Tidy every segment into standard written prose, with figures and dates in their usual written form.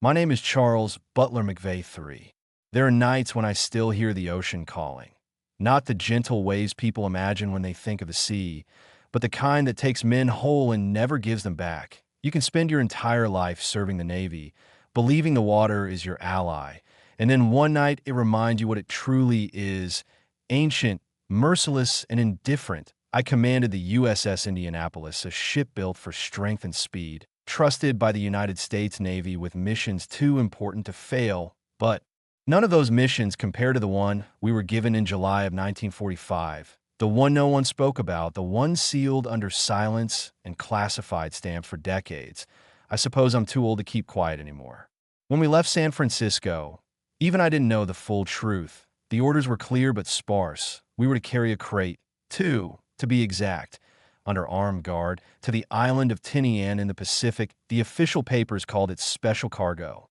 My name is Charles Butler McVay III. There are nights when I still hear the ocean calling. Not the gentle waves people imagine when they think of the sea, but the kind that takes men whole and never gives them back. You can spend your entire life serving the Navy, believing the water is your ally, and then one night it reminds you what it truly is: ancient, merciless, and indifferent. I commanded the USS Indianapolis, a ship built for strength and speed, trusted by the United States Navy with missions too important to fail. But none of those missions compare to the one we were given in July of 1945. The one no one spoke about, the one sealed under silence and classified stamps for decades. I suppose I'm too old to keep quiet anymore. When we left San Francisco, even I didn't know the full truth. The orders were clear but sparse. We were to carry a crate, two, to be exact, under armed guard, to the island of Tinian in the Pacific. The official papers called it special cargo.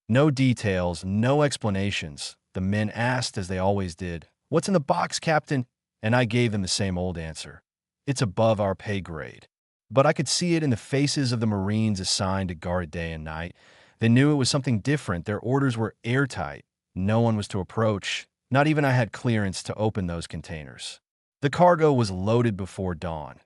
No details, no explanations. The men asked, as they always did, "What's in the box, Captain?" And I gave them the same old answer: "It's above our pay grade." But I could see it in the faces of the Marines assigned to guard day and night. They knew it was something different. Their orders were airtight. No one was to approach. Not even I had clearance to open those containers. The cargo was loaded before dawn.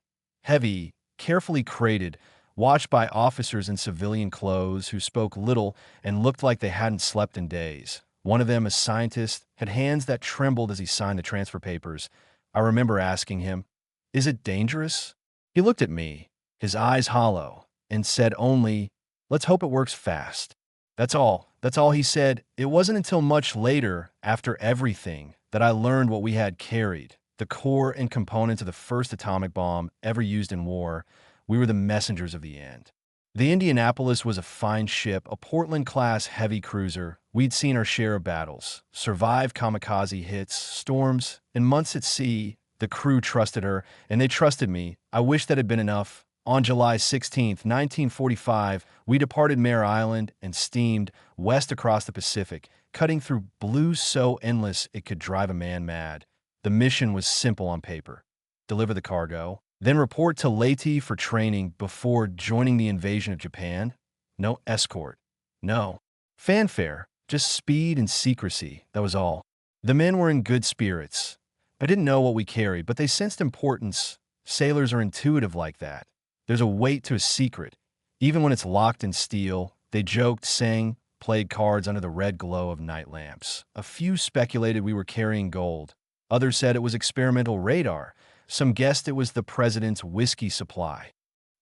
Heavy, carefully crated, watched by officers in civilian clothes who spoke little and looked like they hadn't slept in days. One of them, a scientist, had hands that trembled as he signed the transfer papers. I remember asking him, "Is it dangerous?" He looked at me, his eyes hollow, and said only, "Let's hope it works fast." That's all. That's all he said. It wasn't until much later, after everything, that I learned what we had carried: the core and components of the first atomic bomb ever used in war. We were the messengers of the end. The Indianapolis was a fine ship, a Portland-class heavy cruiser. We'd seen our share of battles, survived kamikaze hits, storms, and months at sea. The crew trusted her, and they trusted me. I wish that had been enough. On July 16th, 1945, we departed Mare Island and steamed west across the Pacific, cutting through blue so endless it could drive a man mad. The mission was simple on paper: deliver the cargo, then report to Leyte for training before joining the invasion of Japan. No escort, no fanfare, just speed and secrecy. That was all. The men were in good spirits. I didn't know what we carried, but they sensed importance. Sailors are intuitive like that. There's a weight to a secret, even when it's locked in steel. They joked, sang, played cards under the red glow of night lamps. A few speculated we were carrying gold. Others said it was experimental radar. Some guessed it was the president's whiskey supply.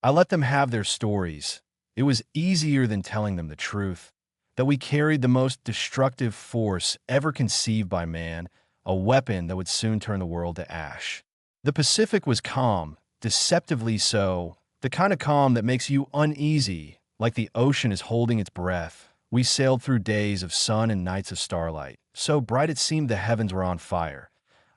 I let them have their stories. It was easier than telling them the truth: that we carried the most destructive force ever conceived by man, a weapon that would soon turn the world to ash. The Pacific was calm, deceptively so, the kind of calm that makes you uneasy, like the ocean is holding its breath. We sailed through days of sun and nights of starlight, so bright it seemed the heavens were on fire.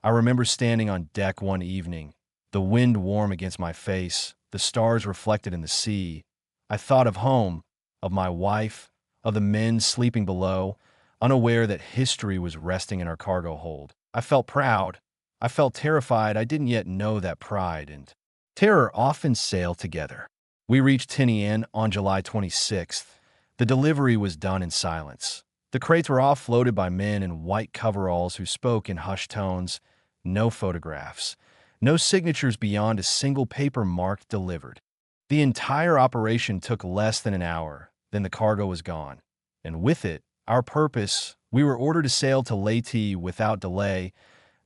I remember standing on deck one evening, the wind warm against my face, the stars reflected in the sea. I thought of home, of my wife, of the men sleeping below, unaware that history was resting in our cargo hold. I felt proud. I felt terrified. I didn't yet know that pride and terror often sail together. We reached Tinian on July 26th. The delivery was done in silence. The crates were offloaded by men in white coveralls who spoke in hushed tones. No photographs, no signatures beyond a single paper marked "delivered." The entire operation took less than an hour. Then the cargo was gone, and with it, our purpose. We were ordered to sail to Leyte without delay.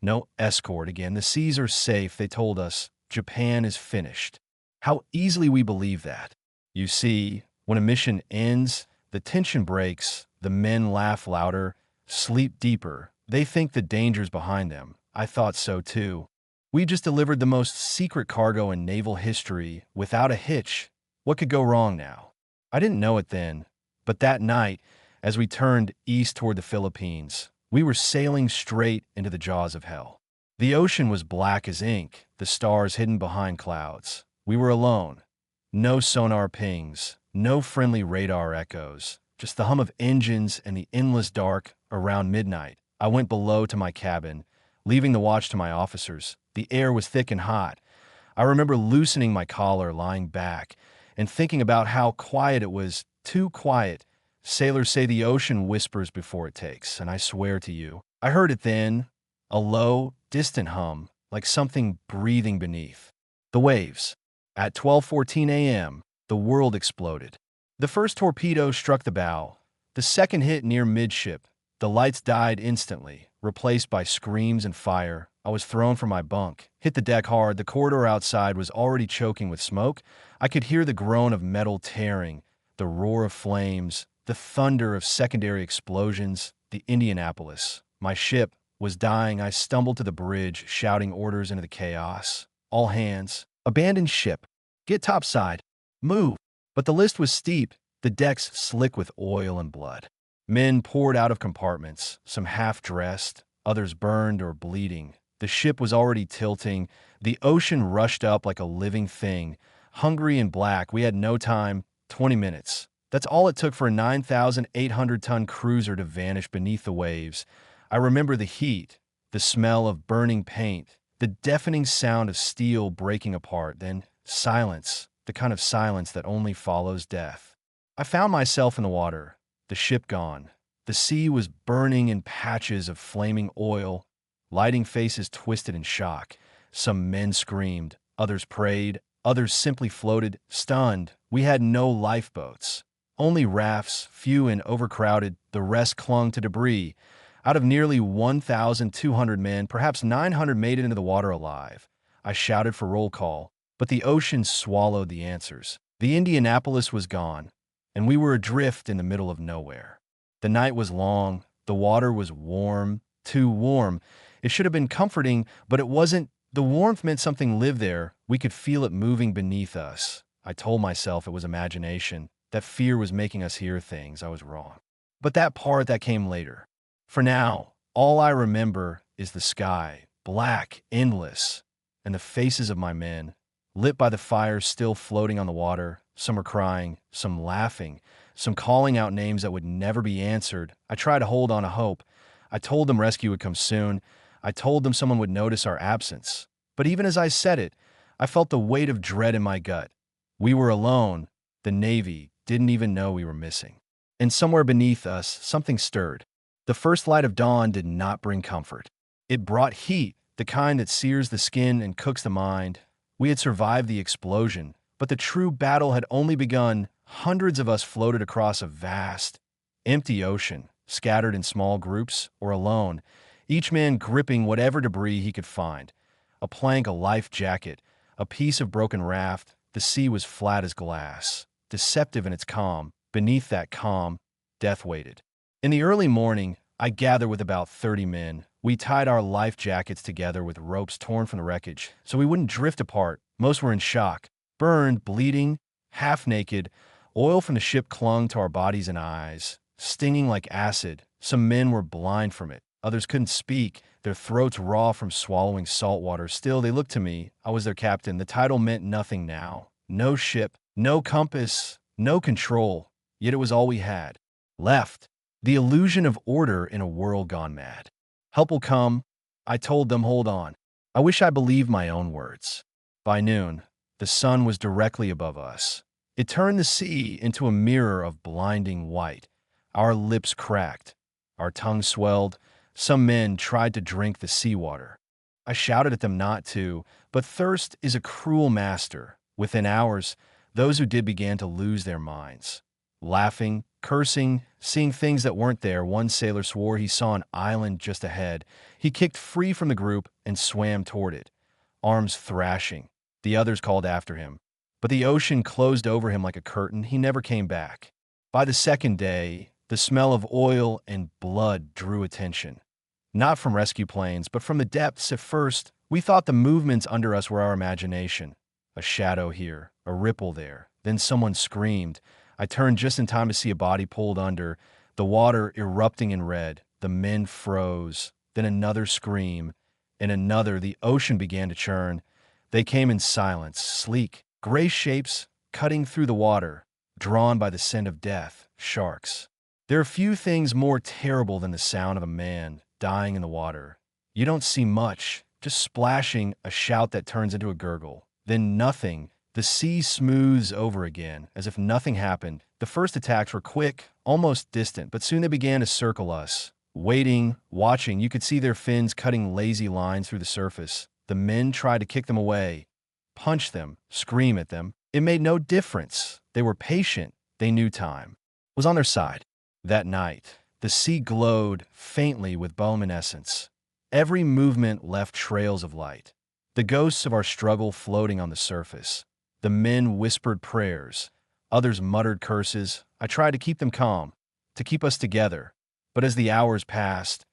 No escort again. The seas are safe, they told us. Japan is finished. How easily we believe that. You see, when a mission ends, the tension breaks, the men laugh louder, sleep deeper. They think the danger's behind them. I thought so too. We just delivered the most secret cargo in naval history without a hitch. What could go wrong now? I didn't know it then, but that night, as we turned east toward the Philippines, we were sailing straight into the jaws of hell. The ocean was black as ink, the stars hidden behind clouds. We were alone. No sonar pings, no friendly radar echoes, just the hum of engines and the endless dark. Around midnight, I went below to my cabin, leaving the watch to my officers. The air was thick and hot. I remember loosening my collar, lying back, and thinking about how quiet it was, too quiet. Sailors say the ocean whispers before it takes, and I swear to you, I heard it then, a low, distant hum, like something breathing beneath. The waves. At 12:14 a.m., the world exploded. The first torpedo struck the bow. The second hit near midship. The lights died instantly, replaced by screams and fire. I was thrown from my bunk, hit the deck hard. The corridor outside was already choking with smoke. I could hear the groan of metal tearing, the roar of flames, the thunder of secondary explosions. The Indianapolis, my ship, was dying. I stumbled to the bridge, shouting orders into the chaos. All hands, abandon ship, get topside, move. But the list was steep, the decks slick with oil and blood. Men poured out of compartments, some half-dressed, others burned or bleeding. The ship was already tilting. The ocean rushed up like a living thing. Hungry and black, we had no time, 20 minutes. That's all it took for a 9,800-ton cruiser to vanish beneath the waves. I remember the heat, the smell of burning paint, the deafening sound of steel breaking apart, then silence, the kind of silence that only follows death. I found myself in the water, the ship gone. The sea was burning in patches of flaming oil, lighting faces twisted in shock. Some men screamed, others prayed, others simply floated, stunned. We had no lifeboats. Only rafts, few and overcrowded, the rest clung to debris. Out of nearly 1,200 men, perhaps 900 made it into the water alive. I shouted for roll call, but the ocean swallowed the answers. The Indianapolis was gone, and we were adrift in the middle of nowhere. The night was long, the water was warm, too warm. It should have been comforting, but it wasn't. The warmth meant something lived there. We could feel it moving beneath us. I told myself it was imagination, that fear was making us hear things. I was wrong. But that part that came later. For now, all I remember is the sky, black, endless, and the faces of my men, lit by the fire still floating on the water. Some were crying, some laughing, some calling out names that would never be answered. I tried to hold on to hope. I told them rescue would come soon. I told them someone would notice our absence. But even as I said it, I felt the weight of dread in my gut. We were alone. The Navy didn't even know we were missing. And somewhere beneath us, something stirred. The first light of dawn did not bring comfort. It brought heat, the kind that sears the skin and cooks the mind. We had survived the explosion, but the true battle had only begun. Hundreds of us floated across a vast, empty ocean, scattered in small groups or alone, each man gripping whatever debris he could find. A plank, a life jacket, a piece of broken raft. The sea was flat as glass, deceptive in its calm. Beneath that calm, death waited. In the early morning, I gathered with about 30 men. We tied our life jackets together with ropes torn from the wreckage, so we wouldn't drift apart. Most were in shock, burned, bleeding, half naked. Oil from the ship clung to our bodies and eyes, stinging like acid. Some men were blind from it. Others couldn't speak, their throats raw from swallowing salt water. Still, they looked to me. I was their captain. The title meant nothing now. No ship, no compass, no control. Yet it was all we had left. The illusion of order in a world gone mad. Help will come. I told them, hold on. I wish I believed my own words. By noon, the sun was directly above us. It turned the sea into a mirror of blinding white. Our lips cracked. Our tongues swelled. Some men tried to drink the seawater. I shouted at them not to, but thirst is a cruel master. Within hours, those who did began to lose their minds. Laughing, cursing, seeing things that weren't there. One sailor swore he saw an island just ahead. He kicked free from the group and swam toward it, arms thrashing. The others called after him. But the ocean closed over him like a curtain. He never came back. By the second day, the smell of oil and blood drew attention. Not from rescue planes, but from the depths. At first, we thought the movements under us were our imagination. A shadow here, a ripple there. Then someone screamed. I turned just in time to see a body pulled under, the water erupting in red. The men froze. Then another scream, and another. The ocean began to churn. They came in silence, sleek, gray shapes cutting through the water, drawn by the scent of death, sharks. There are few things more terrible than the sound of a man dying in the water. You don't see much, just splashing, a shout that turns into a gurgle. Then nothing. The sea smooths over again, as if nothing happened. The first attacks were quick, almost distant, but soon they began to circle us. Waiting, watching, you could see their fins cutting lazy lines through the surface. The men tried to kick them away, punch them, scream at them. It made no difference. They were patient. They knew time was on their side. That night, the sea glowed faintly with bioluminescence. Every movement left trails of light. The ghosts of our struggle floating on the surface. The men whispered prayers. Others muttered curses. I tried to keep them calm, to keep us together. But as the hours passed,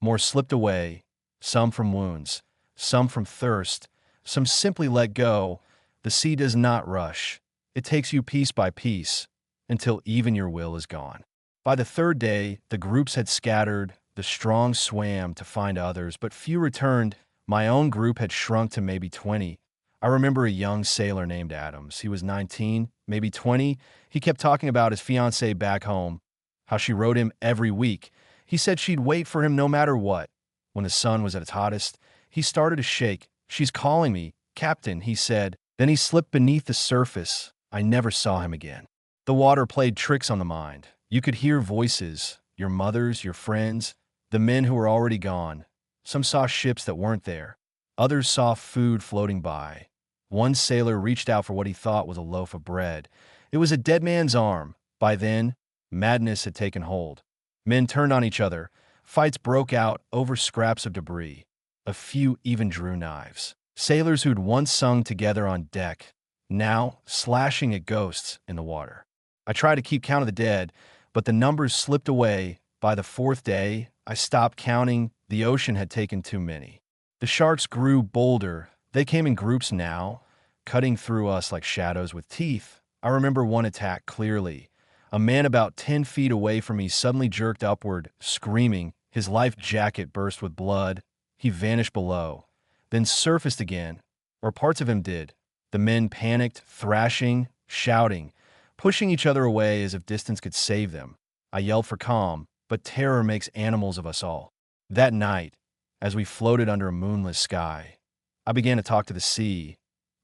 more slipped away, some from wounds, some from thirst, some simply let go. The sea does not rush. It takes you piece by piece until even your will is gone. By the third day, the groups had scattered. The strong swam to find others, but few returned. My own group had shrunk to maybe 20. I remember a young sailor named Adams. He was 19, maybe 20. He kept talking about his fiancée back home, how she wrote him every week. He said she'd wait for him no matter what. When the sun was at its hottest, he started to shake. She's calling me, Captain, he said. Then he slipped beneath the surface. I never saw him again. The water played tricks on the mind. You could hear voices, your mother's, your friends', the men who were already gone. Some saw ships that weren't there. Others saw food floating by. One sailor reached out for what he thought was a loaf of bread. It was a dead man's arm. By then, madness had taken hold. Men turned on each other. Fights broke out over scraps of debris. A few even drew knives. Sailors who'd once sung together on deck, now slashing at ghosts in the water. I tried to keep count of the dead, but the numbers slipped away. By the fourth day, I stopped counting. The ocean had taken too many. The sharks grew bolder. They came in groups now, cutting through us like shadows with teeth. I remember one attack clearly. A man about 10 feet away from me suddenly jerked upward, screaming. His life jacket burst with blood. He vanished below, then surfaced again, or parts of him did. The men panicked, thrashing, shouting, pushing each other away as if distance could save them. I yelled for calm, but terror makes animals of us all. That night, as we floated under a moonless sky, I began to talk to the sea.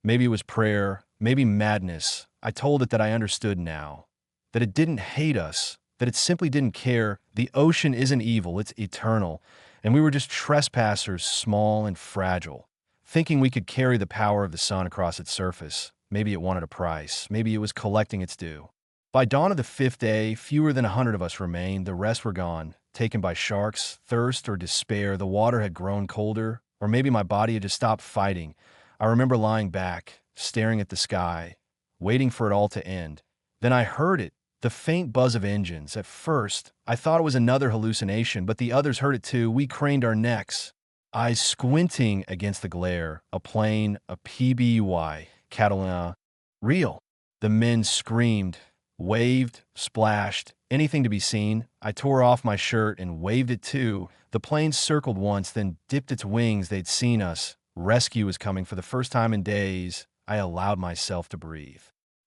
Maybe it was prayer, maybe madness. I told it that I understood now, that it didn't hate us, that it simply didn't care. The ocean isn't evil, it's eternal, and we were just trespassers, small and fragile, thinking we could carry the power of the sun across its surface. Maybe it wanted a price, maybe it was collecting its due. By dawn of the fifth day, fewer than 100 of us remained. The rest were gone, taken by sharks, thirst, or despair. The water had grown colder, or maybe my body had just stopped fighting. I remember lying back, staring at the sky, waiting for it all to end. Then I heard it, the faint buzz of engines. At first, I thought it was another hallucination, but the others heard it too. We craned our necks, eyes squinting against the glare. A plane, a PBY, Catalina. Real. The men screamed, waved, splashed, anything to be seen. I tore off my shirt and waved it too. The plane circled once, then dipped its wings. They'd seen us. Rescue was coming. For the first time in days, I allowed myself to breathe.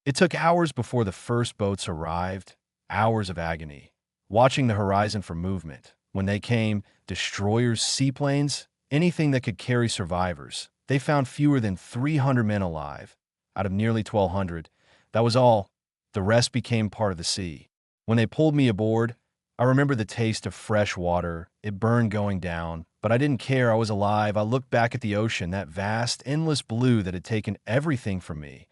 It took hours before the first boats arrived, hours of agony, watching the horizon for movement. When they came, destroyers, seaplanes, anything that could carry survivors. They found fewer than 300 men alive, out of nearly 1,200. That was all. The rest became part of the sea. When they pulled me aboard, I remember the taste of fresh water. It burned going down, but I didn't care. I was alive. I looked back at the ocean, that vast, endless blue that had taken everything from me.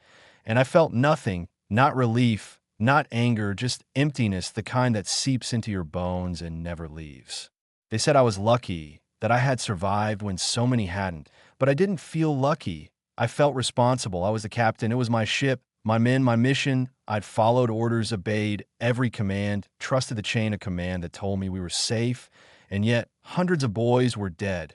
And I felt nothing, not relief, not anger, just emptiness, the kind that seeps into your bones and never leaves. They said I was lucky, that I had survived when so many hadn't, but I didn't feel lucky. I felt responsible. I was the captain. It was my ship, my men, my mission. I'd followed orders, obeyed every command, trusted the chain of command that told me we were safe, and yet hundreds of boys were dead,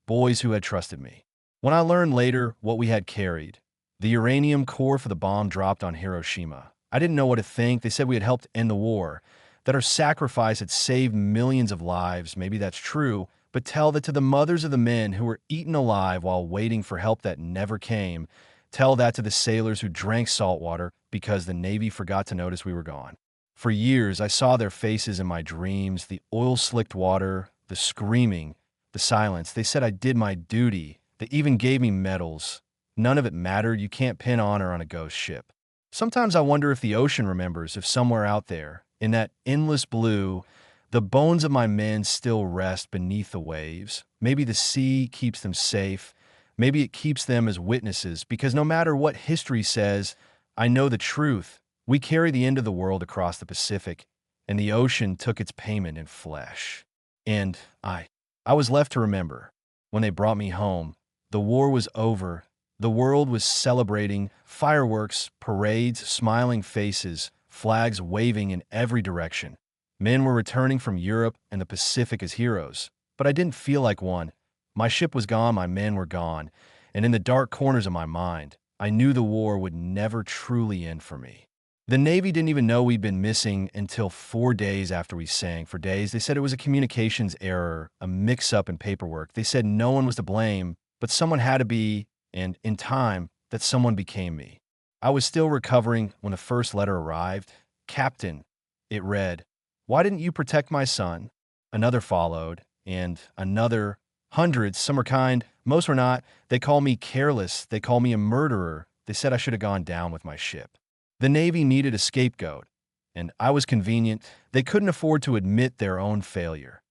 boys who had trusted me. When I learned later what we had carried, the uranium core for the bomb dropped on Hiroshima, I didn't know what to think. They said we had helped end the war, that our sacrifice had saved millions of lives. Maybe that's true, but tell that to the mothers of the men who were eaten alive while waiting for help that never came. Tell that to the sailors who drank salt water because the Navy forgot to notice we were gone. For years, I saw their faces in my dreams, the oil-slicked water, the screaming, the silence. They said I did my duty. They even gave me medals. None of it mattered. You can't pin honor on a ghost ship. Sometimes I wonder if the ocean remembers, if somewhere out there, In that endless blue, the bones of my men still rest beneath the waves. Maybe the sea keeps them safe. Maybe it keeps them as witnesses, because no matter what history says, I know the truth. We carry the end of the world across the Pacific, and the ocean took its payment in flesh. And I was left to remember. When they brought me home, the war was over. The world was celebrating, fireworks, parades, smiling faces, flags waving in every direction. Men were returning from Europe and the Pacific as heroes, but I didn't feel like one. My ship was gone, my men were gone, and in the dark corners of my mind, I knew the war would never truly end for me. The Navy didn't even know we'd been missing until 4 days after we sank. For days, they said it was a communications error, a mix-up in paperwork. They said no one was to blame, but someone had to be, and in time, that someone became me. I was still recovering when the first letter arrived. Captain, it read, "Why didn't you protect my son?" Another followed, and another. Hundreds, some were kind, most were not. They called me careless. They called me a murderer. They said I should have gone down with my ship. The Navy needed a scapegoat, and I was convenient. They couldn't afford to admit their own failure,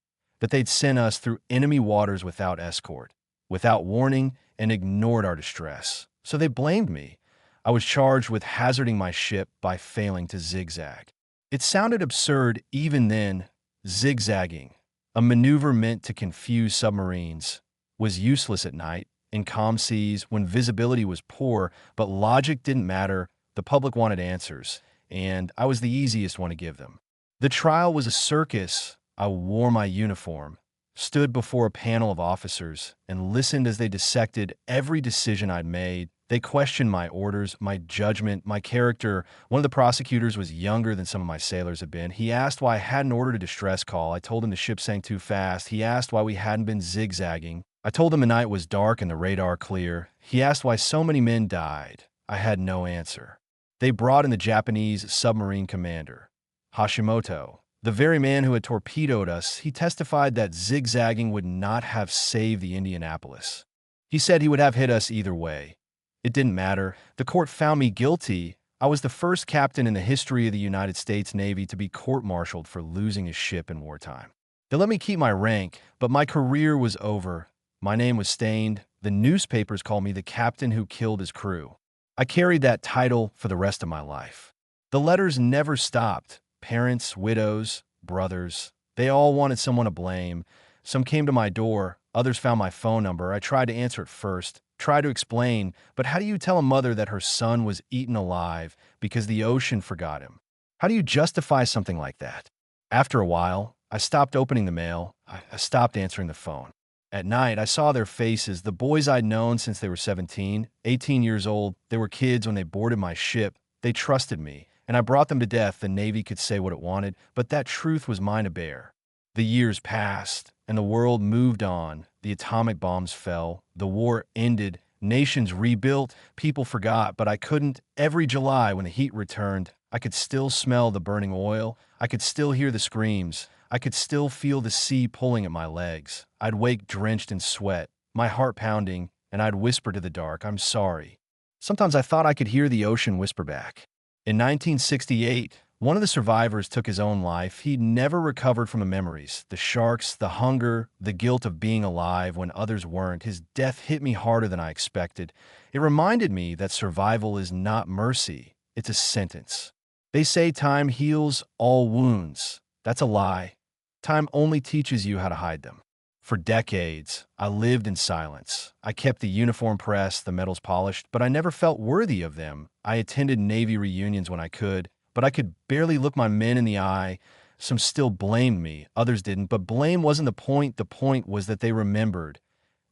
that they'd sent us through enemy waters without escort, without warning, and ignored our distress. So they blamed me. I was charged with hazarding my ship by failing to zigzag. It sounded absurd even then. Zigzagging, a maneuver meant to confuse submarines, was useless at night, in calm seas, when visibility was poor, but logic didn't matter. The public wanted answers, and I was the easiest one to give them. The trial was a circus. I wore my uniform, stood before a panel of officers, and listened as they dissected every decision I'd made. They questioned my orders, my judgment, my character. One of the prosecutors was younger than some of my sailors had been. He asked why I hadn't ordered a distress call. I told him the ship sank too fast. He asked why we hadn't been zigzagging. I told him the night was dark and the radar clear. He asked why so many men died. I had no answer. They brought in the Japanese submarine commander, Hashimoto, the very man who had torpedoed us. He testified that zigzagging would not have saved the Indianapolis. He said he would have hit us either way. It didn't matter. The court found me guilty. I was the first captain in the history of the United States Navy to be court-martialed for losing his ship in wartime. They let me keep my rank, but my career was over. My name was stained. The newspapers called me the captain who killed his crew. I carried that title for the rest of my life. The letters never stopped. Parents, widows, brothers, they all wanted someone to blame. Some came to my door. Others found my phone number. I tried to answer it first, tried to explain, but how do you tell a mother that her son was eaten alive because the ocean forgot him? How do you justify something like that? After a while, I stopped opening the mail. I stopped answering the phone. At night, I saw their faces, the boys I'd known since they were 17, 18 years old. They were kids when they boarded my ship. They trusted me, and I brought them to death. The Navy could say what it wanted, but that truth was mine to bear. The years passed, and the world moved on. The atomic bombs fell. The war ended. Nations rebuilt. People forgot, but I couldn't. Every July, when the heat returned, I could still smell the burning oil. I could still hear the screams. I could still feel the sea pulling at my legs. I'd wake drenched in sweat, my heart pounding, and I'd whisper to the dark, "I'm sorry." Sometimes I thought I could hear the ocean whisper back. In 1968, one of the survivors took his own life. He'd never recovered from the memories, the sharks, the hunger, the guilt of being alive when others weren't. His death hit me harder than I expected. It reminded me that survival is not mercy, it's a sentence. They say time heals all wounds. That's a lie. Time only teaches you how to hide them. For decades, I lived in silence. I kept the uniform pressed, the medals polished, but I never felt worthy of them. I attended Navy reunions when I could, but I could barely look my men in the eye. Some still blamed me, others didn't, but blame wasn't the point. The point was that they remembered,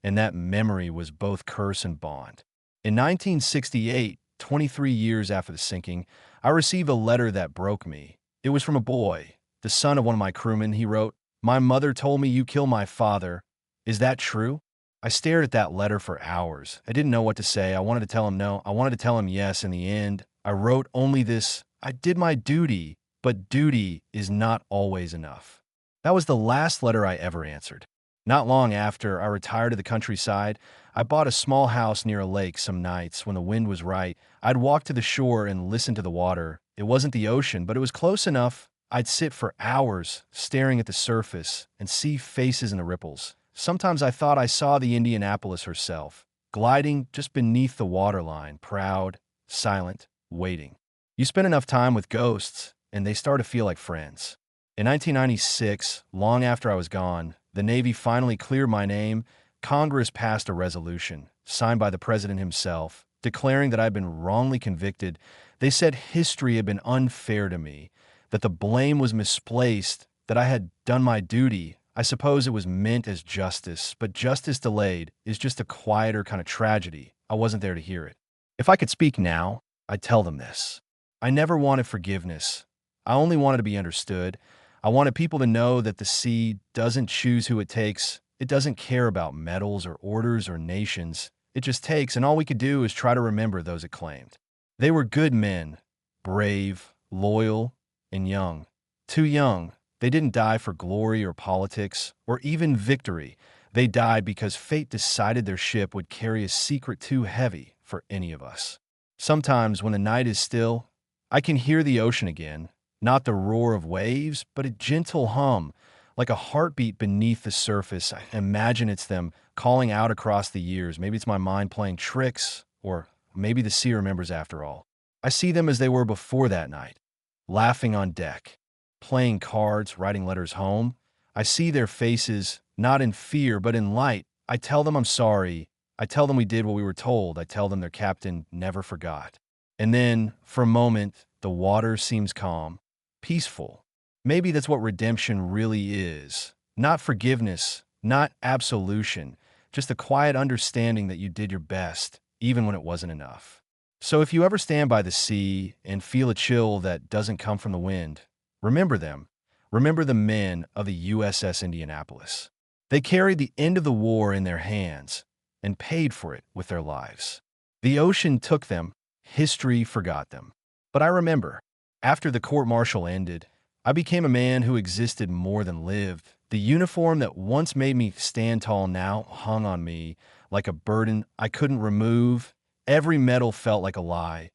and that memory was both curse and bond. In 1968, 23 years after the sinking, I received a letter that broke me. It was from a boy, the son of one of my crewmen. He wrote, "My mother told me you killed my father. Is that true?" I stared at that letter for hours. I didn't know what to say. I wanted to tell him no. I wanted to tell him yes. In the end, I wrote only this: I did my duty, but duty is not always enough. That was the last letter I ever answered. Not long after, I retired to the countryside. I bought a small house near a lake. Some nights, when the wind was right, I'd walk to the shore and listen to the water. It wasn't the ocean, but it was close enough. I'd sit for hours staring at the surface and see faces in the ripples. Sometimes I thought I saw the Indianapolis herself, gliding just beneath the waterline, proud, silent, waiting. You spend enough time with ghosts, and they start to feel like friends. In 1996, long after I was gone, the Navy finally cleared my name. Congress passed a resolution, signed by the president himself, declaring that I'd been wrongly convicted. They said history had been unfair to me, that the blame was misplaced, that I had done my duty. I suppose it was meant as justice, but justice delayed is just a quieter kind of tragedy. I wasn't there to hear it. If I could speak now, I'd tell them this. I never wanted forgiveness. I only wanted to be understood. I wanted people to know that the sea doesn't choose who it takes. It doesn't care about medals or orders or nations. It just takes, and all we could do is try to remember those it claimed. They were good men, brave, loyal, and young. Too young. They didn't die for glory or politics or even victory. They died because fate decided their ship would carry a secret too heavy for any of us. Sometimes when the night is still, I can hear the ocean again, not the roar of waves, but a gentle hum, like a heartbeat beneath the surface. I imagine it's them calling out across the years. Maybe it's my mind playing tricks, or maybe the sea remembers after all. I see them as they were before that night, laughing on deck, playing cards, writing letters home. I see their faces, not in fear, but in light. I tell them I'm sorry. I tell them we did what we were told. I tell them their captain never forgot. And then, for a moment, the water seems calm, peaceful. Maybe that's what redemption really is. Not forgiveness, not absolution, just a quiet understanding that you did your best, even when it wasn't enough. So if you ever stand by the sea and feel a chill that doesn't come from the wind, remember them. Remember the men of the USS Indianapolis. They carried the end of the war in their hands and paid for it with their lives. The ocean took them, history forgot them. But I remember, after the court-martial ended, I became a man who existed more than lived. The uniform that once made me stand tall now hung on me like a burden I couldn't remove. Every medal felt like a lie.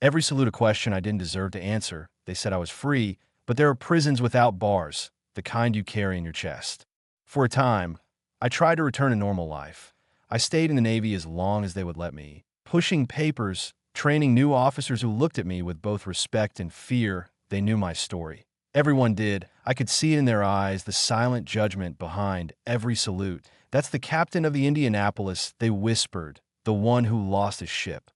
Every salute a question I didn't deserve to answer. They said I was free, but there are prisons without bars, the kind you carry in your chest. For a time, I tried to return to normal life. I stayed in the Navy as long as they would let me, pushing papers, training new officers who looked at me with both respect and fear. They knew my story. Everyone did. I could see it in their eyes, the silent judgment behind every salute. That's the captain of the Indianapolis, they whispered, the one who lost his ship.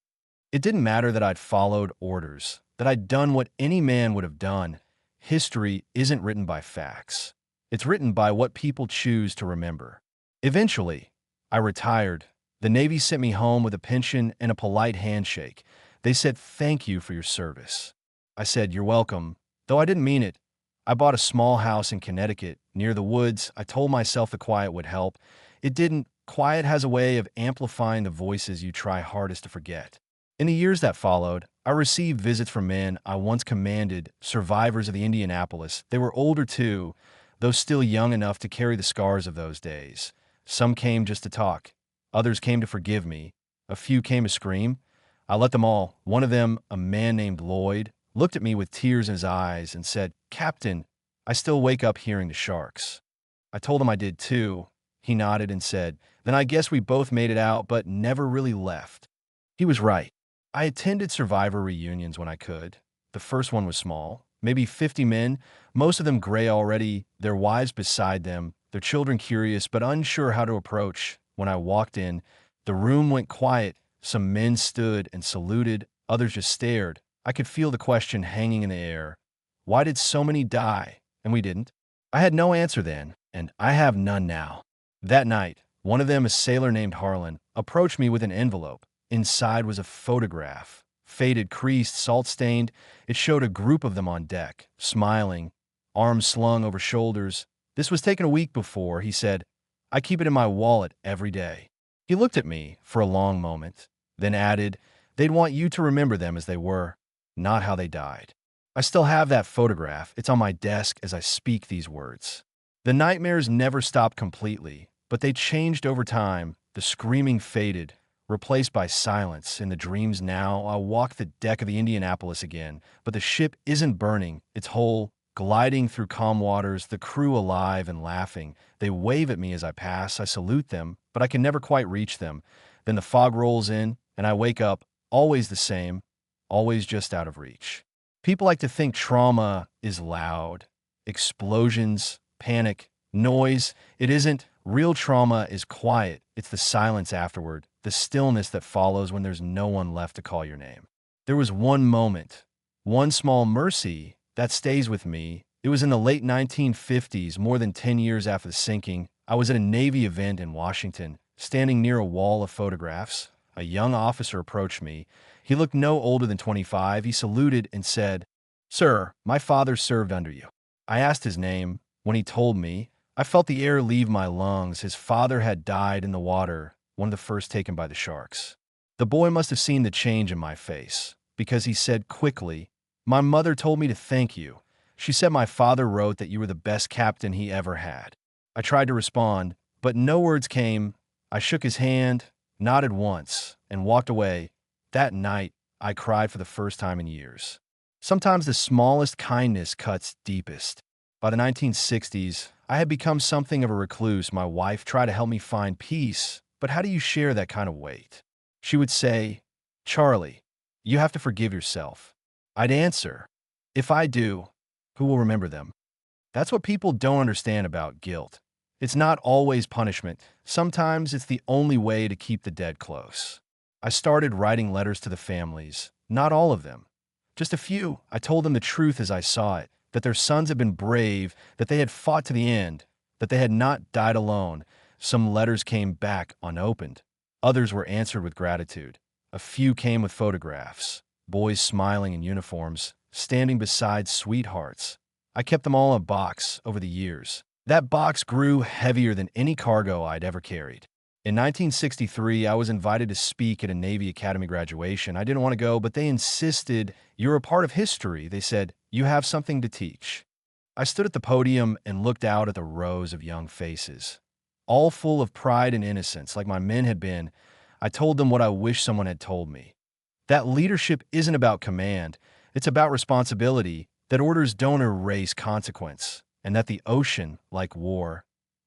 It didn't matter that I'd followed orders, that I'd done what any man would have done. History isn't written by facts. It's written by what people choose to remember. Eventually, I retired. The Navy sent me home with a pension and a polite handshake. They said, "Thank you for your service." I said, "You're welcome," though I didn't mean it. I bought a small house in Connecticut, near the woods. I told myself the quiet would help. It didn't. Quiet has a way of amplifying the voices you try hardest to forget. In the years that followed, I received visits from men I once commanded, survivors of the Indianapolis. They were older too, though still young enough to carry the scars of those days. Some came just to talk. Others came to forgive me. A few came to scream. I let them all. One of them, a man named Lloyd, looked at me with tears in his eyes and said, "Captain, I still wake up hearing the sharks." I told him I did too. He nodded and said, "Then I guess we both made it out, but never really left." He was right. I attended survivor reunions when I could. The first one was small, maybe 50 men, most of them gray already, their wives beside them, their children curious but unsure how to approach. When I walked in, the room went quiet. Some men stood and saluted, others just stared. I could feel the question hanging in the air. Why did so many die, and we didn't? I had no answer then, and I have none now. That night, one of them, a sailor named Harlan, approached me with an envelope. Inside was a photograph, faded, creased, salt-stained. It showed a group of them on deck, smiling, arms slung over shoulders. This was taken a week before. He said, "I keep it in my wallet every day." He looked at me for a long moment, then added, "They'd want you to remember them as they were, not how they died." I still have that photograph. It's on my desk as I speak these words. The nightmares never stopped completely, but they changed over time. The screaming faded, replaced by silence. In the dreams now, I walk the deck of the Indianapolis again, but the ship isn't burning. It's whole, gliding through calm waters, the crew alive and laughing. They wave at me as I pass. I salute them, but I can never quite reach them. Then the fog rolls in, and I wake up, always the same, always just out of reach. People like to think trauma is loud. Explosions, panic, noise. It isn't. Real trauma is quiet. It's the silence afterward, the stillness that follows when there's no one left to call your name. There was one moment, one small mercy that stays with me. It was in the late 1950s, more than 10 years after the sinking. I was at a Navy event in Washington, standing near a wall of photographs. A young officer approached me. He looked no older than 25. He saluted and said, "Sir, my father served under you." I asked his name. When he told me, I felt the air leave my lungs. His father had died in the water, one of the first taken by the sharks. The boy must have seen the change in my face, because he said quickly, "My mother told me to thank you. She said my father wrote that you were the best captain he ever had." I tried to respond, but no words came. I shook his hand, nodded once, and walked away. That night, I cried for the first time in years. Sometimes the smallest kindness cuts deepest. By the 1960s, I had become something of a recluse. My wife tried to help me find peace, but how do you share that kind of weight? She would say, "Charlie, you have to forgive yourself." I'd answer, "If I do, who will remember them?" That's what people don't understand about guilt. It's not always punishment. Sometimes it's the only way to keep the dead close. I started writing letters to the families, not all of them. Just a few. I told them the truth as I saw it, that their sons had been brave, that they had fought to the end, that they had not died alone. Some letters came back unopened. Others were answered with gratitude. A few came with photographs, boys smiling in uniforms, standing beside sweethearts. I kept them all in a box over the years. That box grew heavier than any cargo I'd ever carried. In 1963, I was invited to speak at a Navy Academy graduation. I didn't want to go, but they insisted, "You're a part of history." They said, "You have something to teach." I stood at the podium and looked out at the rows of young faces, all full of pride and innocence, like my men had been. I told them what I wish someone had told me. That leadership isn't about command. It's about responsibility, that orders don't erase consequence, and that the ocean, like war,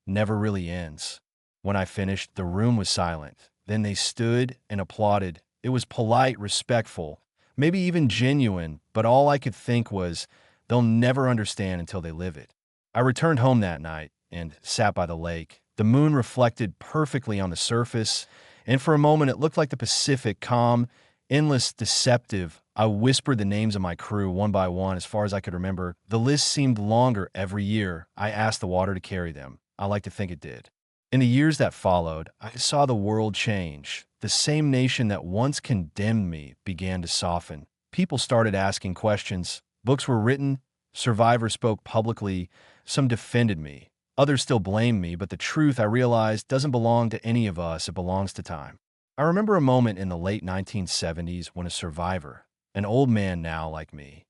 never really ends. When I finished, the room was silent. Then they stood and applauded. It was polite, respectful, maybe even genuine, but all I could think was, they'll never understand until they live it. I returned home that night and sat by the lake. The moon reflected perfectly on the surface, and for a moment it looked like the Pacific, calm, endless, deceptive. I whispered the names of my crew one by one as far as I could remember. The list seemed longer every year. I asked the water to carry them. I like to think it did. In the years that followed, I saw the world change. The same nation that once condemned me began to soften. People started asking questions. Books were written. Survivors spoke publicly. Some defended me. Others still blamed me, but the truth, I realized, doesn't belong to any of us. It belongs to time. I remember a moment in the late 1970s when a survivor, an old man now like me,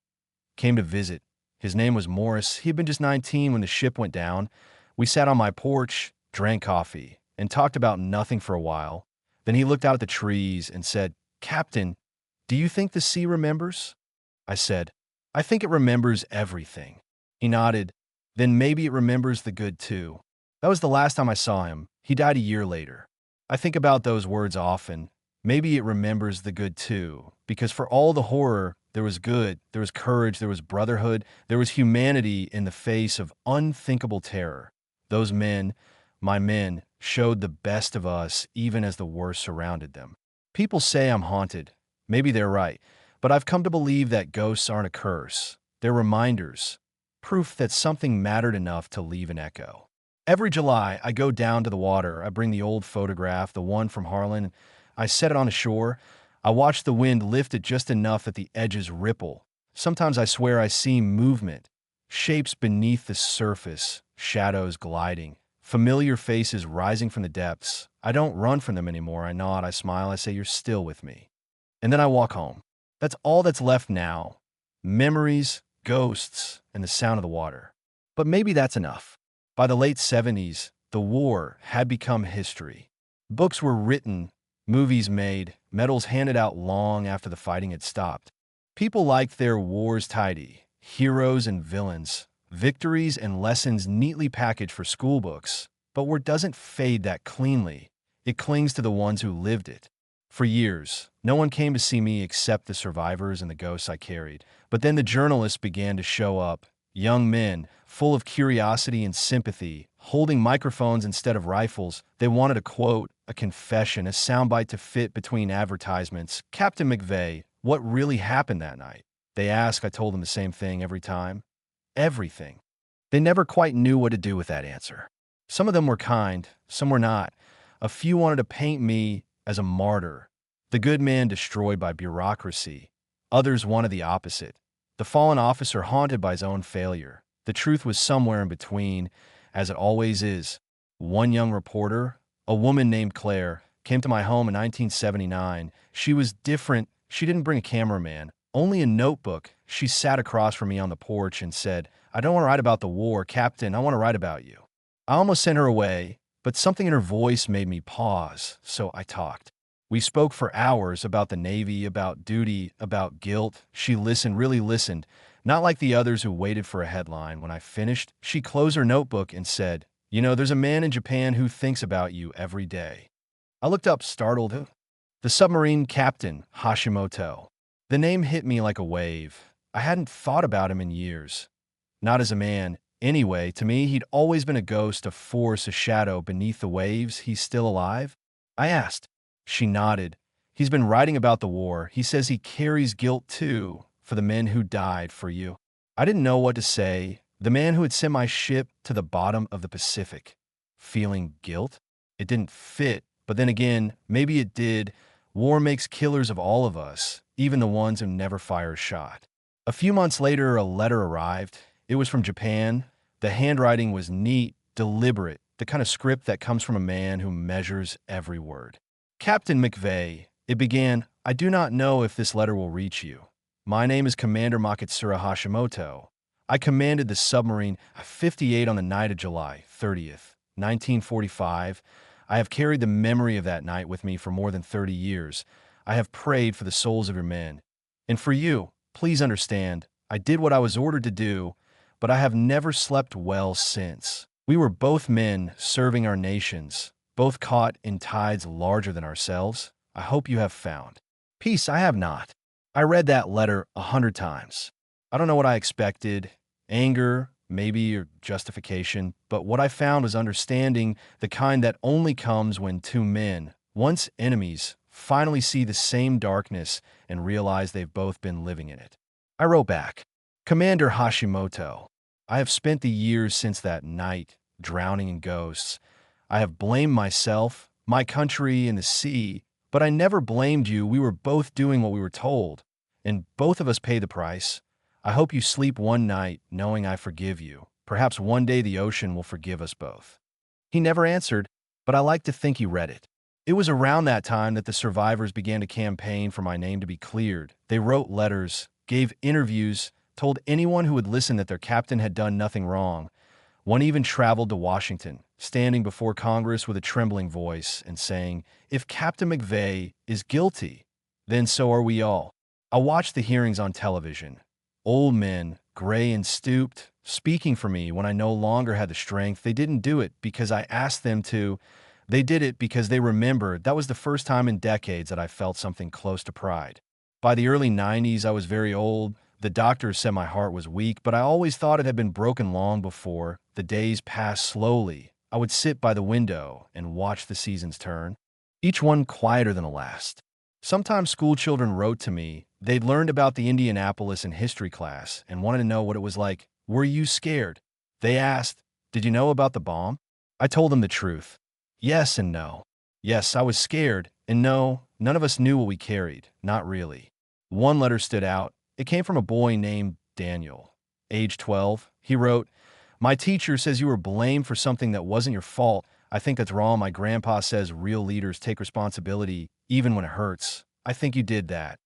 came to visit. His name was Morris. He had been just 19 when the ship went down. We sat on my porch, drank coffee, and talked about nothing for a while. Then he looked out at the trees and said, "Captain, do you think the sea remembers?" I said, "I think it remembers everything." He nodded. "Then maybe it remembers the good too." That was the last time I saw him. He died a year later. I think about those words often. Maybe it remembers the good too, because for all the horror, there was good, there was courage, there was brotherhood, there was humanity in the face of unthinkable terror. Those men, my men, showed the best of us even as the worst surrounded them. People say I'm haunted. Maybe they're right, but I've come to believe that ghosts aren't a curse. They're reminders, proof that something mattered enough to leave an echo. Every July, I go down to the water. I bring the old photograph, the one from Harlan. I set it on the shore. I watch the wind lift it just enough that the edges ripple. Sometimes I swear I see movement, shapes beneath the surface, shadows gliding, familiar faces rising from the depths. I don't run from them anymore. I nod, I smile, I say, "You're still with me." And then I walk home. That's all that's left now. Memories, ghosts, and the sound of the water. But maybe that's enough. By the late 70s, the war had become history. Books were written, movies made, medals handed out long after the fighting had stopped. People liked their wars tidy, heroes and villains, victories and lessons neatly packaged for school books. But war doesn't fade that cleanly. It clings to the ones who lived it. For years, no one came to see me except the survivors and the ghosts I carried. But then the journalists began to show up, young men, full of curiosity and sympathy, holding microphones instead of rifles. They wanted a quote, a confession, a soundbite to fit between advertisements. Captain McVay, what really happened that night? They asked. I told them the same thing every time. Everything. They never quite knew what to do with that answer. Some of them were kind, some were not. A few wanted to paint me as a martyr, the good man destroyed by bureaucracy. Others wanted the opposite, the fallen officer haunted by his own failure. The truth was somewhere in between, as it always is. One young reporter, a woman named Claire, came to my home in 1979. She was different. She didn't bring a cameraman, only a notebook. She sat across from me on the porch and said, "I don't want to write about the war, Captain. I want to write about you." I almost sent her away, but something in her voice made me pause, so I talked. We spoke for hours about the Navy, about duty, about guilt. She listened, really listened, not like the others who waited for a headline. When I finished, she closed her notebook and said, "You know, there's a man in Japan who thinks about you every day." I looked up, startled. Who? The submarine captain, Hashimoto. The name hit me like a wave. I hadn't thought about him in years. Not as a man. Anyway, to me, he'd always been a ghost, a force, a shadow beneath the waves. He's still alive? I asked. She nodded. He's been writing about the war. He says he carries guilt, too, for the men who died for you. I didn't know what to say. The man who had sent my ship to the bottom of the Pacific. Feeling guilt? It didn't fit, but then again, maybe it did. War makes killers of all of us, even the ones who never fire a shot. A few months later, a letter arrived. It was from Japan. The handwriting was neat, deliberate, the kind of script that comes from a man who measures every word. Captain McVay, it began, "I do not know if this letter will reach you. My name is Commander Makitsura Hashimoto. I commanded the submarine 58 on the night of July 30th, 1945. I have carried the memory of that night with me for more than 30 years. I have prayed for the souls of your men. And for you, please understand, I did what I was ordered to do, but I have never slept well since. We were both men serving our nations, both caught in tides larger than ourselves. I hope you have found peace." I have not. I read that letter 100 times. I don't know what I expected, anger, maybe, or justification, but what I found was understanding, the kind that only comes when two men, once enemies, finally see the same darkness and realize they've both been living in it. I wrote back, "Commander Hashimoto, I have spent the years since that night drowning in ghosts. I have blamed myself, my country, and the sea, but I never blamed you. We were both doing what we were told, and both of us paid the price. I hope you sleep one night knowing I forgive you. Perhaps one day the ocean will forgive us both." He never answered, but I like to think he read it. It was around that time that the survivors began to campaign for my name to be cleared. They wrote letters, gave interviews, told anyone who would listen that their captain had done nothing wrong. One even traveled to Washington, standing before Congress with a trembling voice and saying, "If Captain McVay is guilty, then so are we all." I watched the hearings on television. Old men, gray and stooped, speaking for me when I no longer had the strength. They didn't do it because I asked them to. They did it because they remembered that was the first time in decades that I felt something close to pride. By the early 90s, I was very old. The doctors said my heart was weak, but I always thought it had been broken long before. The days passed slowly. I would sit by the window and watch the seasons turn, each one quieter than the last. Sometimes school children wrote to me. They'd learned about the Indianapolis in history class and wanted to know what it was like. "Were you scared?" They asked, "Did you know about the bomb?" I told them the truth. Yes and no. Yes, I was scared, and no, none of us knew what we carried. Not really. One letter stood out. It came from a boy named Daniel, age 12. He wrote, "My teacher says you were blamed for something that wasn't your fault. I think that's wrong. My grandpa says real leaders take responsibility, even when it hurts. I think you did that."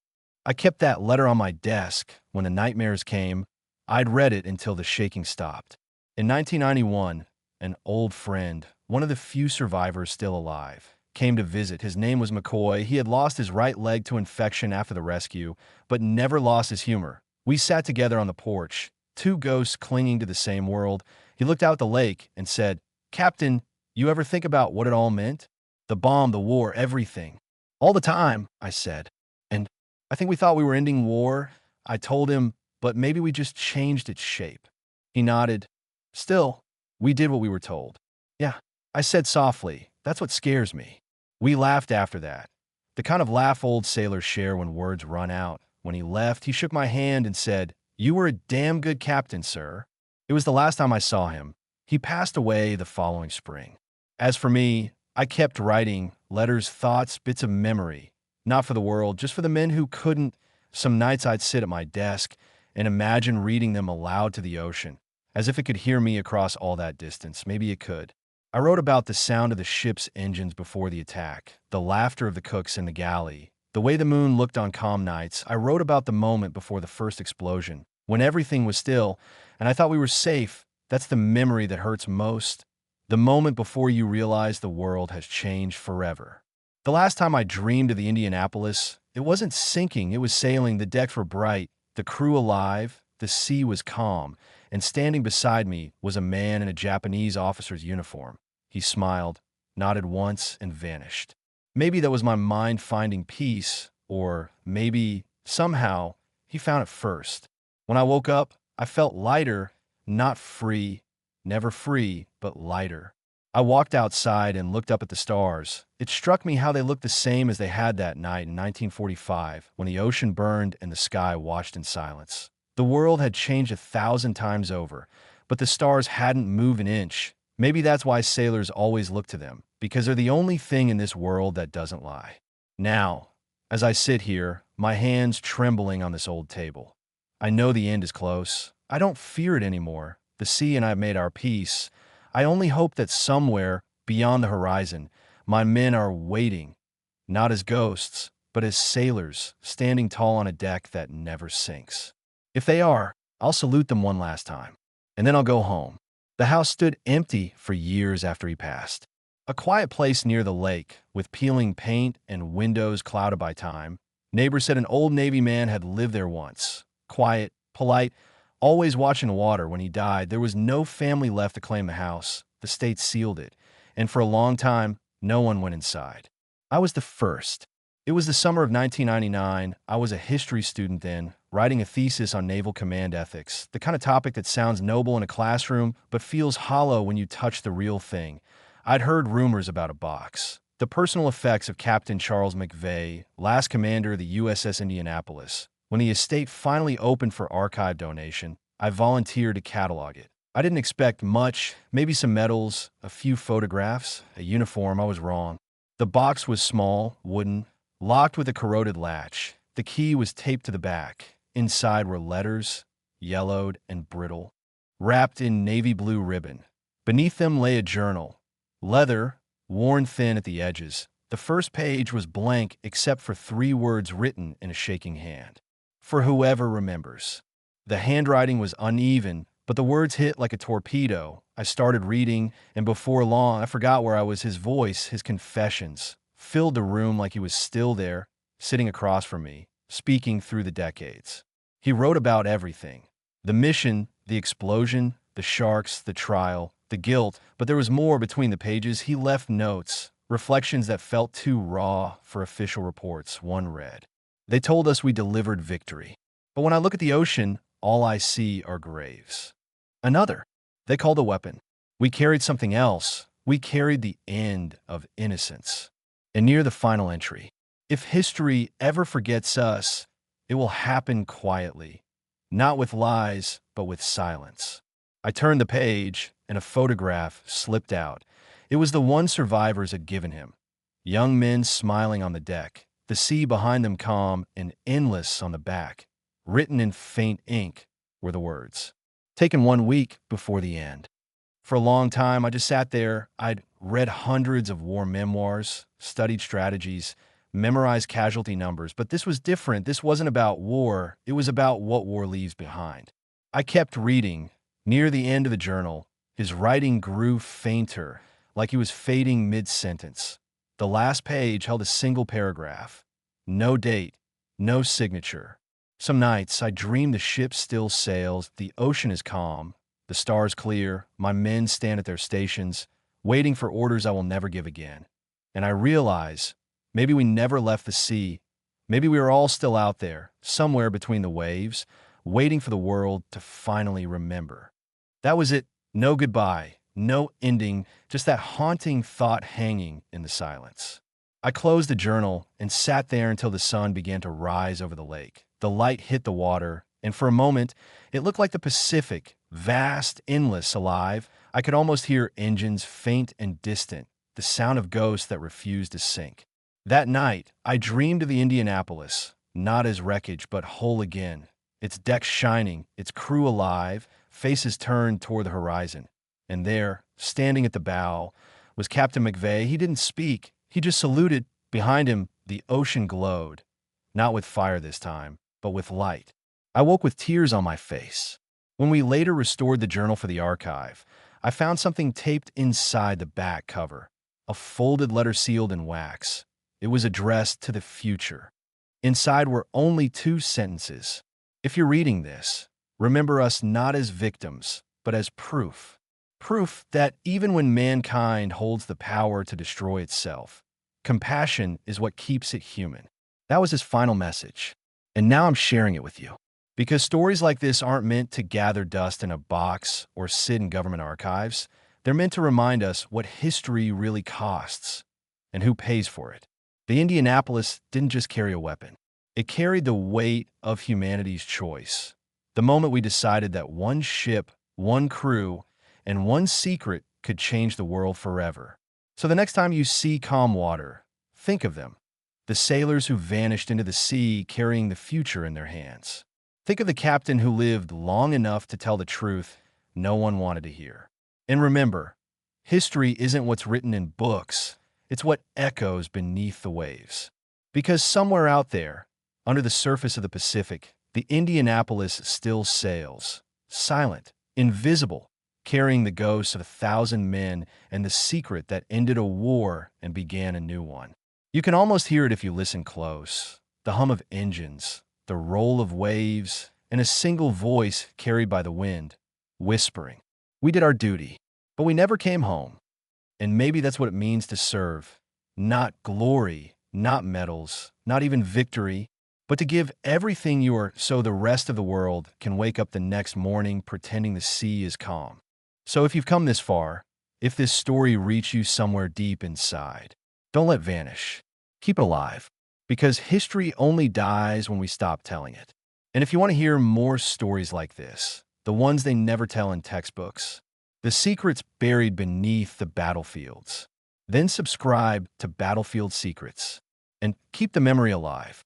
I kept that letter on my desk. When the nightmares came, I'd read it until the shaking stopped. In 1991, an old friend, one of the few survivors still alive, came to visit. His name was McCoy. He had lost his right leg to infection after the rescue, but never lost his humor. We sat together on the porch, two ghosts clinging to the same world. He looked out the lake and said, "Captain, you ever think about what it all meant? The bomb, the war, everything." "All the time," I said. "And I think we thought we were ending war." I told him, "But maybe we just changed its shape." He nodded. "Still, we did what we were told." "Yeah," I said softly. "That's what scares me." We laughed after that. The kind of laugh old sailors share when words run out. When he left, he shook my hand and said, "You were a damn good captain, sir." It was the last time I saw him. He passed away the following spring. As for me, I kept writing letters, thoughts, bits of memory. Not for the world, just for the men who couldn't. Some nights I'd sit at my desk and imagine reading them aloud to the ocean, as if it could hear me across all that distance. Maybe it could. I wrote about the sound of the ship's engines before the attack, the laughter of the cooks in the galley, the way the moon looked on calm nights. I wrote about the moment before the first explosion, when everything was still, and I thought we were safe. That's the memory that hurts most. The moment before you realize the world has changed forever. The last time I dreamed of the Indianapolis, it wasn't sinking, it was sailing. The decks were bright, the crew alive, the sea was calm, and standing beside me was a man in a Japanese officer's uniform. He smiled, nodded once, and vanished. Maybe that was my mind finding peace, or maybe, somehow, he found it first. When I woke up, I felt lighter, not free, never free, but lighter. I walked outside and looked up at the stars. It struck me how they looked the same as they had that night in 1945, when the ocean burned and the sky watched in silence. The world had changed 1,000 times over, but the stars hadn't moved an inch. Maybe that's why sailors always look to them, because they're the only thing in this world that doesn't lie. Now, as I sit here, my hands trembling on this old table, I know the end is close. I don't fear it anymore. The sea and I have made our peace. I only hope that somewhere, beyond the horizon, my men are waiting, not as ghosts, but as sailors, standing tall on a deck that never sinks. If they are, I'll salute them one last time, and then I'll go home. The house stood empty for years after he passed. A quiet place near the lake, with peeling paint and windows clouded by time. Neighbors said an old Navy man had lived there once. Quiet, polite, always watching the water. When he died, there was no family left to claim the house. The state sealed it, and for a long time, no one went inside. I was the first. It was the summer of 1999. I was a history student then, writing a thesis on naval command ethics, the kind of topic that sounds noble in a classroom but feels hollow when you touch the real thing. I'd heard rumors about a box. The personal effects of Captain Charles McVay, last commander of the USS Indianapolis. When the estate finally opened for archive donation, I volunteered to catalog it. I didn't expect much, maybe some medals, a few photographs, a uniform. I was wrong. The box was small, wooden, locked with a corroded latch. The key was taped to the back. Inside were letters, yellowed and brittle, wrapped in navy blue ribbon. Beneath them lay a journal, leather, worn thin at the edges. The first page was blank except for 3 words written in a shaking hand. For whoever remembers. The handwriting was uneven, but the words hit like a torpedo. I started reading, and before long, I forgot where I was. His voice, his confessions, filled the room like he was still there, sitting across from me, speaking through the decades. He wrote about everything. The mission, the explosion, the sharks, the trial, the guilt, but there was more between the pages. He left notes, reflections that felt too raw for official reports. One read, "They told us we delivered victory, but when I look at the ocean, all I see are graves." Another, "They called a weapon. We carried something else. We carried the end of innocence." And near the final entry, "If history ever forgets us, it will happen quietly, not with lies, but with silence." I turned the page, and a photograph slipped out. It was the one survivors had given him. Young men smiling on the deck, the sea behind them calm and endless on the back. Written in faint ink were the words, "Taken 1 week before the end." For a long time, I just sat there. I'd read hundreds of war memoirs, studied strategies, memorized casualty numbers, but this was different. This wasn't about war. It was about what war leaves behind. I kept reading. Near the end of the journal, his writing grew fainter, like he was fading mid-sentence. The last page held a single paragraph. No date, no signature, Some nights I dream the ship still sails, the ocean is calm, the stars clear, my men stand at their stations, waiting for orders I will never give again. And I realize maybe we never left the sea. Maybe we were all still out there, somewhere between the waves, waiting for the world to finally remember. That was it. No goodbye, no ending, just that haunting thought hanging in the silence. I closed the journal and sat there until the sun began to rise over the lake. The light hit the water, and for a moment, it looked like the Pacific, vast, endless, alive. I could almost hear engines faint and distant, the sound of ghosts that refused to sink. That night, I dreamed of the Indianapolis, not as wreckage, but whole again, its decks shining, its crew alive, faces turned toward the horizon. And there, standing at the bow, was Captain McVay. He didn't speak. He just saluted. Behind him, the ocean glowed, not with fire this time, but with light. I woke with tears on my face. When we later restored the journal for the archive, I found something taped inside the back cover, a folded letter sealed in wax. It was addressed to the future. Inside were only 2 sentences. If you're reading this, remember us not as victims, but as proof. Proof that even when mankind holds the power to destroy itself, compassion is what keeps it human. That was his final message. And now I'm sharing it with you. Because stories like this aren't meant to gather dust in a box or sit in government archives. They're meant to remind us what history really costs and who pays for it. The Indianapolis didn't just carry a weapon. It carried the weight of humanity's choice. The moment we decided that one ship, one crew, and one secret could change the world forever. So the next time you see calm water, think of them. The sailors who vanished into the sea carrying the future in their hands. Think of the captain who lived long enough to tell the truth no one wanted to hear. And remember, history isn't what's written in books. It's what echoes beneath the waves. Because somewhere out there, under the surface of the Pacific, the Indianapolis still sails, silent, invisible, carrying the ghosts of 1,000 men and the secret that ended a war and began a new one. You can almost hear it if you listen close. The hum of engines, the roll of waves, and a single voice carried by the wind, whispering. We did our duty, but we never came home. And maybe that's what it means to serve. Not glory, not medals, not even victory, but to give everything you are so the rest of the world can wake up the next morning pretending the sea is calm. So if you've come this far, if this story reached you somewhere deep inside, don't let it vanish. Keep it alive, because history only dies when we stop telling it. And if you want to hear more stories like this, the ones they never tell in textbooks, the secrets buried beneath the battlefields, then subscribe to Battlefield Secrets and keep the memory alive.